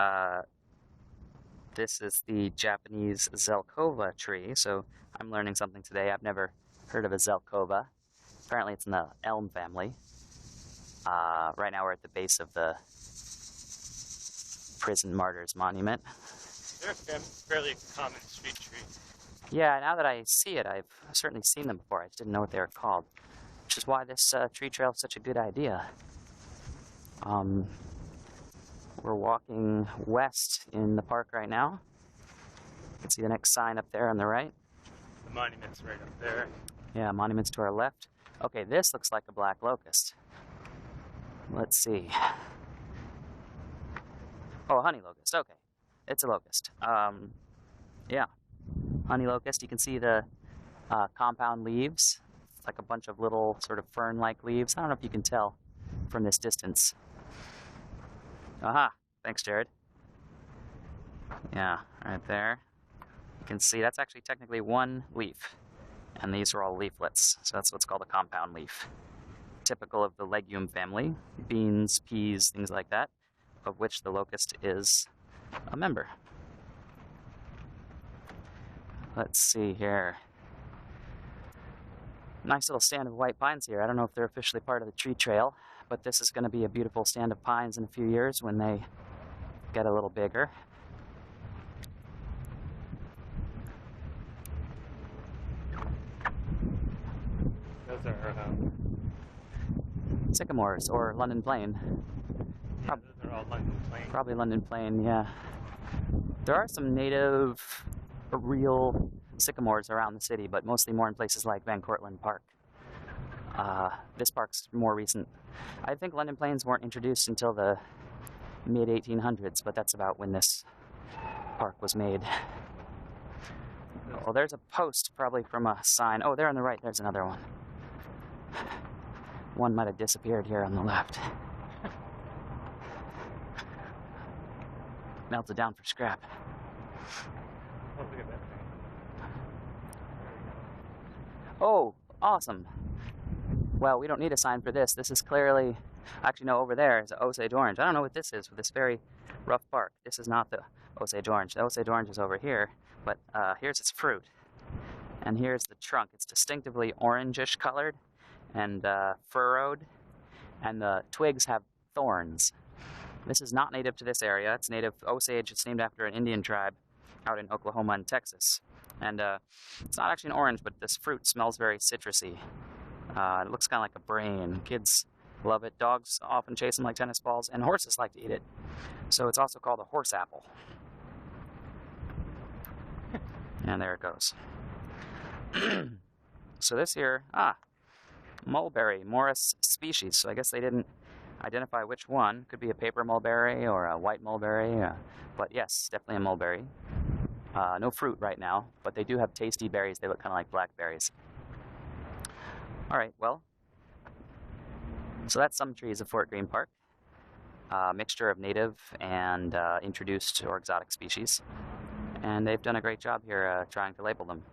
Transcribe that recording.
Uh, this is the Japanese Zelkova tree, so I'm learning something today. I've never heard of a Zelkova. Apparently it's in the elm family. Right now we're at the base of the Prison Martyrs Monument. They're a fairly common street tree. Yeah, now that I see it, I've certainly seen them before. I just didn't know what they were called, which is why this tree trail is such a good idea. We're walking west in the park right now. You can see the next sign up there on the right. The monument's right up there. Yeah, monument's to our left. Okay, this looks like a black locust. Let's see. Oh, honey locust. Okay, it's a locust. Yeah, honey locust. You can see the compound leaves. It's like a bunch of little sort of fern-like leaves. I don't know if you can tell from this distance. Aha! Thanks, Jared. Yeah, right there. You can see that's actually technically one leaf, and these are all leaflets, so that's what's called a compound leaf. Typical of the legume family, beans, peas, things like that, of which the locust is a member. Let's see here. Nice little stand of white pines here. I don't know if they're officially part of the tree trail, but this is going to be a beautiful stand of pines in a few years when they get a little bigger. Those are Sycamores or London plane. yeah, those are all London plane. Probably London plane, yeah. There are some native, real sycamores around the city, but mostly more in places like Van Cortlandt Park. This park's more recent. I think London planes weren't introduced until the mid-1800s, but that's about when this park was made. Well, there's a post, probably from a sign. Oh, there on the right, there's another one. One might have disappeared here on the left. Melted down for scrap. Oh, look at that thing. Oh, awesome. Well, we don't need a sign for this. This is clearly, actually no, over there is Osage orange. I don't know what this is with this very rough bark. This is not the Osage orange. The Osage orange is over here, but here's its fruit. And here's the trunk. It's distinctively orangish colored and furrowed, and the twigs have thorns. This is not native to this area. It's native Osage. It's named after an Indian tribe out in Oklahoma and Texas. And it's not actually an orange, but this fruit smells very citrusy. It looks kind of like a brain. Kids love it. Dogs often chase them like tennis balls, and horses like to eat it. So it's also called a horse apple. And there it goes. So this here, mulberry, Morris species. So I guess they didn't identify which one. Could be a paper mulberry or a white mulberry, but yes, definitely a mulberry. No fruit right now, but they do have tasty berries. They look kind of like blackberries. All right, well, so that's some trees of Fort Greene Park. Mixture of native and introduced or exotic species. And they've done a great job here trying to label them.